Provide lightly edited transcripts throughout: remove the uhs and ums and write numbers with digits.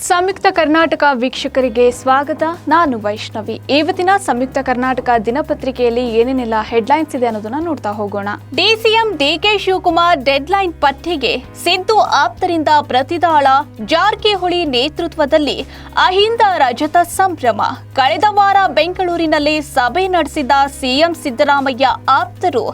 ಸಂಯುಕ್ತ ಕರ್ನಾಟಕ ವೀಕ್ಷಕರಿಗೆ ಸ್ವಾಗತ. ನಾನು ವೈಷ್ಣವಿ. ಇವತ್ತಿನ ಸಂಯುಕ್ತ ಕರ್ನಾಟಕ ದಿನಪತ್ರಿಕೆಯಲ್ಲಿ ಏನೇನೆಲ್ಲ ಹೆಡ್ಲೈನ್ಸ್ ಇದೆ ಅನ್ನೋದನ್ನ ನೋಡ್ತಾ ಹೋಗೋಣ. ಡಿಸಿಎಂ ಡಿಕೆ ಶಿವಕುಮಾರ್ ಡೆಡ್ಲೈನ್ ಪಟ್ಟಿಗೆ ಸಿದ್ದು ಆಪ್ತರಿಂದ ಪ್ರತಿದಾಳ, ಜಾರಕಿಹೊಳಿ ನೇತೃತ್ವದಲ್ಲಿ ಅಹಿಂದ ರಜತ ಸಂಭ್ರಮ. ಕಳೆದ ವಾರ ಬೆಂಗಳೂರಿನಲ್ಲಿ ಸಭೆ ನಡೆಸಿದ ಸಿಎಂ ಸಿದ್ದರಾಮಯ್ಯ ಆಪ್ತರು.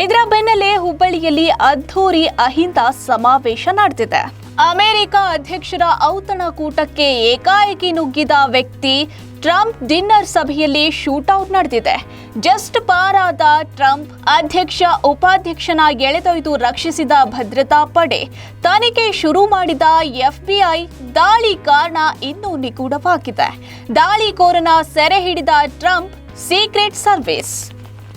ಇದರ ಬೆನ್ನಲ್ಲೇ ಹುಬ್ಬಳ್ಳಿಯಲ್ಲಿ ಅದ್ಧೂರಿ ಅಹಿಂದ ಸಮಾವೇಶ ನಡೆದಿದೆ. ಅಮೆರಿಕ ಅಧ್ಯಕ್ಷರ ಔತಣಕೂಟಕ್ಕೆ ಏಕಾಏಕಿ ನುಗ್ಗಿದ ವ್ಯಕ್ತಿ ಟ್ರಂಪ್. ಡಿನ್ನರ್ ಸಭೆಯಲ್ಲಿ ಶೂಟೌಟ್ ನಡೆದಿದೆ. ಜಸ್ಟ್ ಪಾರಾದ ಟ್ರಂಪ್ ಅಧ್ಯಕ್ಷ ಉಪಾಧ್ಯಕ್ಷನ ಎಳೆದೊಯ್ದು ರಕ್ಷಿಸಿದ ಭದ್ರತಾ ಪಡೆ. ತನಿಖೆ ಶುರು ಮಾಡಿದ ಎಫ್ಬಿಐ. ದಾಳಿ ಕಾರಣ ಇನ್ನೂ ನಿಗೂಢವಾಗಿದೆ. ದಾಳಿಕೋರನ ಸೆರೆ ಹಿಡಿದ ಟ್ರಂಪ್ ಸೀಕ್ರೆಟ್ ಸರ್ವಿಸ್.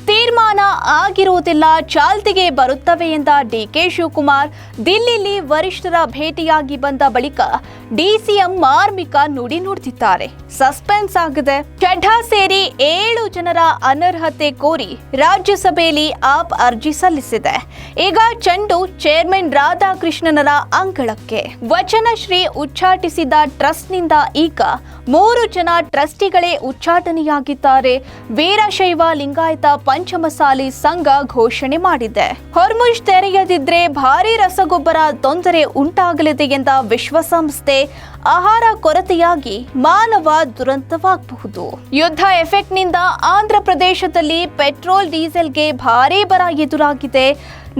ತೀರ್ಮಾನ ಆಗಿರುವುದಿಲ್ಲ, ಚಾಲ್ತಿಗೆ ಬರುತ್ತವೆ ಎಂದ ಡಿಕೆ ಶಿವಕುಮಾರ್. ದಿಲ್ಲಿಲಿ ವರಿಷ್ಠರ ಭೇಟಿಯಾಗಿ ಬಂದ ಬಳಿಕ ಡಿಸಿಎಂ ಮಾರ್ಮಿಕ ನುಡಿ ನುಡಿದಿದ್ದಾರೆ. ಸಸ್ಪೆನ್ಸ್ ಆಗಿದೆ. ಚಡ್ಡಾ ಸೇರಿ 7 ಜನರ ಅನರ್ಹತೆ ಕೋರಿ ರಾಜ್ಯಸಭೆಯಲ್ಲಿ ಆಪ್ ಅರ್ಜಿ ಸಲ್ಲಿಸಿದೆ. ಈಗ ಚೆಂಡು ಚೇರ್ಮನ್ ರಾಧಾಕೃಷ್ಣನರ ಅಂಗಳಕ್ಕೆ. ವಚನಶ್ರೀ ಉಚ್ಚಾಟಿಸಿದ ಟ್ರಸ್ಟ್ನಿಂದ ಈಗ 3 ಜನ ಟ್ರಸ್ಟಿಗಳೇ ಉಚ್ಚಾಟನೆಯಾಗಿದ್ದಾರೆ. ವೀರಶೈವ ಲಿಂಗಾಯತ ಪಂಚಮಸಾಲಿ ಸಂಘ ಘೋಷಣೆ ಮಾಡಿದೆ. ಹೊರ್ಮುಜ್ ತೆರೆಯದಿದ್ರೆ ಭಾರೀ ರಸಗೊಬ್ಬರ ತೊಂದರೆ ಉಂಟಾಗಲಿದೆ ಎಂದ ವಿಶ್ವಸಂಸ್ಥೆ. ಆಹಾರ ಕೊರತೆಯಾಗಿ ಮಾನವ ದುರಂತವಾಗಬಹುದು. ಯುದ್ಧ ಎಫೆಕ್ಟ್ನಿಂದ ಆಂಧ್ರ ಪ್ರದೇಶದಲ್ಲಿ ಪೆಟ್ರೋಲ್ ಡೀಸೆಲ್ಗೆ ಭಾರೀ ಬರ ಎದುರಾಗಿದೆ.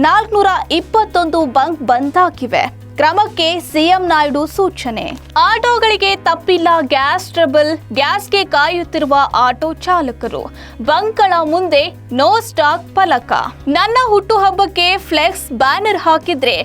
421 ಬಂಕ್ ಬಂದ್ ಆಗಿವೆ. ಕ್ರಮಕ್ಕೆ ಸಿಎಂ ನಾಯ್ಡು ಸೂಚನೆ. ಆಟೋಗಳಿಗೆ ತಪ್ಪಿಲ್ಲ ಗ್ಯಾಸ್ ಟ್ರಬಲ್. ಗ್ಯಾಸ್ಗೆ ಕಾಯುತ್ತಿರುವ ಆಟೋ ಚಾಲಕರು. ಬಂಕ್ಗಳ ಮುಂದೆ ನೋ ಸ್ಟಾಕ್ ಫಲಕ. ನನ್ನ ಹುಟ್ಟುಹಬ್ಬಕ್ಕೆ ಫ್ಲೆಕ್ಸ್ ಬ್ಯಾನರ್ ಹಾಕಿದ್ರೆ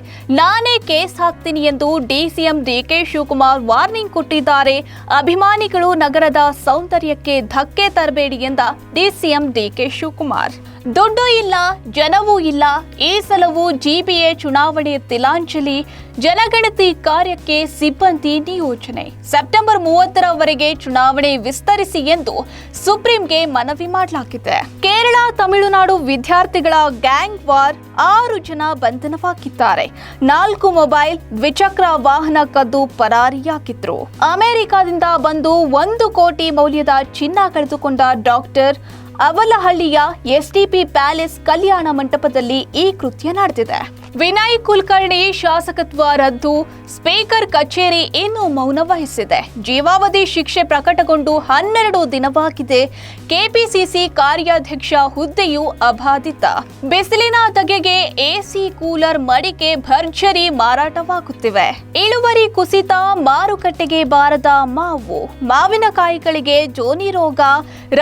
ನಾನೇ ಕೇಸ್ ಹಾಕ್ತೀನಿ ಎಂದು ಡಿಸಿಎಂ ಡಿಕೆ ಶಿವಕುಮಾರ್ ವಾರ್ನಿಂಗ್ ಕೊಟ್ಟಿದ್ದಾರೆ. ಅಭಿಮಾನಿಗಳು ನಗರದ ಸೌಂದರ್ಯಕ್ಕೆ ಧಕ್ಕೆ ತರಬೇಡಿ ಎಂದ ಡಿಸಿಎಂ ಡಿಕೆ ಶಿವಕುಮಾರ್. ದುಡ್ಡು ಇಲ್ಲ, ಜನವೂ ಇಲ್ಲ. ಈ ಸಲವೂ ಜಿಬಿಎ ಚುನಾವಣೆ ತಿಲಾಂಜಲಿ. ಜನಗಣತಿ ಕಾರ್ಯಕ್ಕೆ ಸಿಬ್ಬಂದಿ ನಿಯೋಜನೆ. ಸೆಪ್ಟೆಂಬರ್ 30ರವರೆಗೆ ಚುನಾವಣೆ ವಿಸ್ತರಿಸಿ ಎಂದು ಸುಪ್ರೀಂಗೆ ಮನವಿ ಮಾಡಲಾಗಿದೆ. ಕೇರಳ ತಮಿಳುನಾಡು ವಿದ್ಯಾರ್ಥಿಗಳ ಗ್ಯಾಂಗ್ ವಾರ್. 6 ಜನ ಬಂಧನವಾಗಿದ್ದಾರೆ. 4 ಮೊಬೈಲ್, ದ್ವಿಚಕ್ರ ವಾಹನ ಕದ್ದು ಪರಾರಿಯಾಗಿದ್ರು. ಅಮೆರಿಕದಿಂದ ಬಂದು 1 ಕೋಟಿ ಮೌಲ್ಯದ ಚಿನ್ನ ಕಳೆದುಕೊಂಡ ಡಾಕ್ಟರ್. ಅವಲಹಳ್ಳಿಯ ಎಸ್ಡಿಪಿ ಪ್ಯಾಲೇಸ್ ಕಲ್ಯಾಣ ಮಂಟಪದಲ್ಲಿ ಈ ಕೃತ್ಯ ನಡೆದಿದೆ. ವಿನಯ್ ಕುಲಕರ್ಣಿ ಶಾಸಕತ್ವ ರದ್ದು. ಸ್ಪೀಕರ್ ಕಚೇರಿ ಇನ್ನೂ ಮೌನ ವಹಿಸಿದೆ. ಜೀವಾವಧಿ ಶಿಕ್ಷೆ ಪ್ರಕಟಗೊಂಡು 12 ದಿನವಾಗಿದೆ. ಕೆಪಿಸಿಸಿ ಕಾರ್ಯಾಧ್ಯಕ್ಷ ಹುದ್ದೆಯೂ ಅಬಾಧಿತ. ಬಿಸಿಲಿನ ಧಗೆಗೆ ಎಸಿ, ಕೂಲರ್, ಮಡಿಕೆ ಭರ್ಜರಿ ಮಾರಾಟವಾಗುತ್ತಿವೆ. ಇಳುವರಿ ಕುಸಿತ. ಮಾರುಕಟ್ಟೆಗೆ ಬಾರದ ಮಾವು. ಮಾವಿನಕಾಯಿಗಳಿಗೆ ಜೋನಿ ರೋಗ.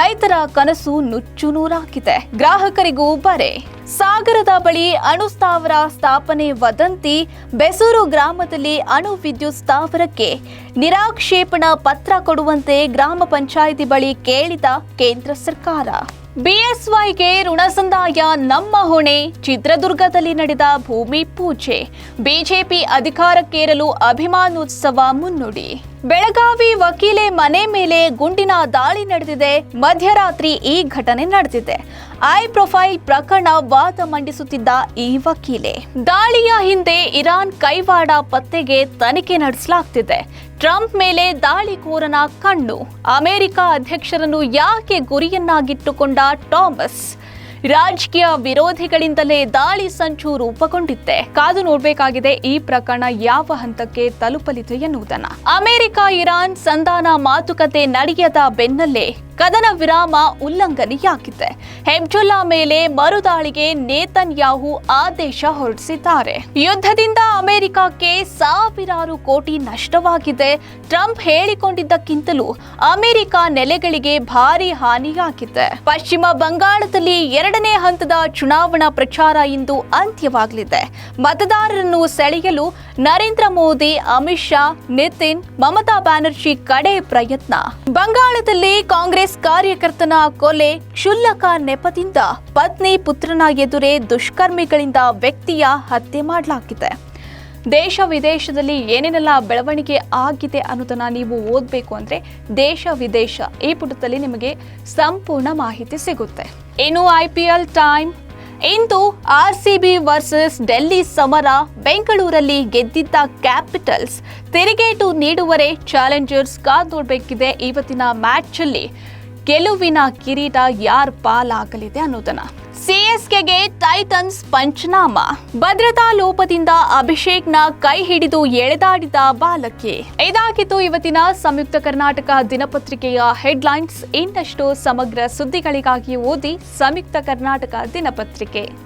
ರೈತರ ಕನಸು ನುಚ್ಚು ನೂರಾಗಿದೆ. ಗ್ರಾಹಕರಿಗೂ ಬರೆ. ಸಾಗರದ ಬಳಿ ಅಣು ಸ್ಥಾವರ ಸ್ಥಾಪನೆ ವದಂತಿ. ಬೆಸೂರು ಗ್ರಾಮದಲ್ಲಿ ಅಣು ವಿದ್ಯುತ್ ಸ್ಥಾವರಕ್ಕೆ ನಿರಾಕ್ಷೇಪಣಾ ಪತ್ರ ಕೊಡುವಂತೆ ಗ್ರಾಮ ಪಂಚಾಯಿತಿ ಬಳಿ ಕೇಳಿದ ಕೇಂದ್ರ ಸರ್ಕಾರ. ಬಿಎಸ್ವೈಗೆ ಋಣ ಸಂದಾಯ ನಮ್ಮ ಹೊಣೆ. ಚಿತ್ರದುರ್ಗದಲ್ಲಿ ನಡೆದ ಭೂಮಿ ಪೂಜೆ. ಬಿಜೆಪಿ ಅಧಿಕಾರಕ್ಕೇರಲು ಅಭಿಮಾನೋತ್ಸವ ಮುನ್ನುಡಿ. ಬೆಳಗಾವಿ ವಕೀಲೆ ಮನೆ ಮೇಲೆ ಗುಂಡಿನ ದಾಳಿ ನಡೆದಿದೆ. ಮಧ್ಯರಾತ್ರಿ ಈ ಘಟನೆ ನಡೆದಿದೆ. ಐ ಪ್ರೊಫೈಲ್ ಪ್ರಕರಣ ವಾದ ಮಂಡಿಸುತ್ತಿದ್ದ ಈ ವಕೀಲೆ. ದಾಳಿಯ ಹಿಂದೆ ಇರಾನ್ ಕೈವಾಡ ಪತ್ತೆಗೆ ತನಿಖೆ ನಡೆಸಲಾಗ್ತಿದೆ. ಟ್ರಂಪ್ ಮೇಲೆ ದಾಳಿಕೋರನ ಕಣ್ಣು. ಅಮೆರಿಕ ಅಧ್ಯಕ್ಷರನ್ನು ಯಾಕೆ ಗುರಿಯನ್ನಾಗಿಟ್ಟುಕೊಂಡ ಥಾಮಸ್. ರಾಜಕೀಯ ವಿರೋಧಿಗಳಿಂದಲೇ ದಾಳಿ ಸಂಚು ರೂಪುಗೊಂಡಿತ್ತೆ. ಕಾದು ನೋಡಬೇಕಾಗಿದೆ ಈ ಪ್ರಕರಣ ಯಾವ ಹಂತಕ್ಕೆ ತಲುಪಲಿದೆ ಎನ್ನುವುದನ್ನು. ಅಮೆರಿಕ ಇರಾನ್ ಸಂಧಾನ ಮಾತುಕತೆ ನಡೆಯದ ಬೆನ್ನಲ್ಲೇ ಕದನ ವಿರಾಮ ಉಲ್ಲಂಘನೆಯಾಗಿದೆ. ಹೆಜ್ಬುಲ್ಲಾ ಮೇಲೆ ಮರುದಾಳಿಗೆ ನೇತನ್ಯಾಹು ಆದೇಶ ಹೊರಡಿಸಿದ್ದಾರೆ. ಯುದ್ಧದಿಂದ ಅಮೆರಿಕಕ್ಕೆ ಸಾವಿರಾರು ಕೋಟಿ ನಷ್ಟವಾಗಿದೆ. ಟ್ರಂಪ್ ಹೇಳಿಕೊಂಡಿದ್ದಕ್ಕಿಂತಲೂ ಅಮೆರಿಕ ನೆಲೆಗಳಿಗೆ ಭಾರಿ ಹಾನಿಯಾಗಿದೆ. ಪಶ್ಚಿಮ ಬಂಗಾಳದಲ್ಲಿ 2ನೇ ಹಂತದ ಚುನಾವಣಾ ಪ್ರಚಾರ ಇಂದು ಅಂತ್ಯವಾಗಲಿದೆ. ಮತದಾರರನ್ನು ಸೆಳೆಯಲು ನರೇಂದ್ರ ಮೋದಿ, ಅಮಿತ್ ಶಾ, ನಿತಿನ್, ಮಮತಾ ಬ್ಯಾನರ್ಜಿ ಕಡೆ ಪ್ರಯತ್ನ. ಬಂಗಾಳದಲ್ಲಿ ಕಾಂಗ್ರೆಸ್ ಕಾರ್ಯಕರ್ತನ ಕೊಲೆ. ಕ್ಷುಲ್ಲಕ ನೆಪದಿಂದ ಪತ್ನಿ ಪುತ್ರನ ಎದುರೇ ದುಷ್ಕರ್ಮಿಗಳಿಂದ ವ್ಯಕ್ತಿಯ ಹತ್ಯೆ ಮಾಡಲಾಗಿದೆ. ದೇಶ ವಿದೇಶದಲ್ಲಿ ಏನೇನೆಲ್ಲ ಬೆಳವಣಿಗೆ ಆಗಿದೆ ಅನ್ನೋದನ್ನ ನೀವು ಓದಬೇಕು ಅಂದ್ರೆ ದೇಶ ವಿದೇಶ ಈ ಪುಟದಲ್ಲಿ ನಿಮಗೆ ಸಂಪೂರ್ಣ ಮಾಹಿತಿ ಸಿಗುತ್ತೆ. ಇನ್ನು IPL ಟೈಮ್. ಇಂದು RCB ವರ್ಸಸ್ ಡೆಲ್ಲಿ ಸಮರ. ಬೆಂಗಳೂರಲ್ಲಿ ಗೆದ್ದಿದ್ದ ಕ್ಯಾಪಿಟಲ್ಸ್ ತಿರುಗೇಟು ನೀಡುವರೆ ಚಾಲೆಂಜರ್ಸ್ ಕಾದು ನೋಡಬೇಕಿದೆ. ಇವತ್ತಿನ ಮ್ಯಾಚ್ ಅಲ್ಲಿ ಗೆಲುವಿನ ಕಿರೀಟ ಯಾರ ಪಾಲಾಗಲಿದೆ ಅನ್ನೋದನ್ನ. CSKಗೆ ಟೈಟನ್ಸ್ ಪಂಚನಾಮ. ಭದ್ರತಾ ಲೋಪದಿಂದ ಅಭಿಷೇಕ್ನ ಕೈ ಹಿಡಿದು ಎಳೆದಾಡಿದ ಬಾಲಕಿ. ಇದಾಗಿತ್ತು ಇವತ್ತಿನ ಸಂಯುಕ್ತ ಕರ್ನಾಟಕ ದಿನಪತ್ರಿಕೆಯ ಹೆಡ್ಲೈನ್ಸ್. ಇನ್ನಷ್ಟು ಸಮಗ್ರ ಸುದ್ದಿಗಳಿಗಾಗಿ ಓದಿ ಸಂಯುಕ್ತ ಕರ್ನಾಟಕ ದಿನಪತ್ರಿಕೆ.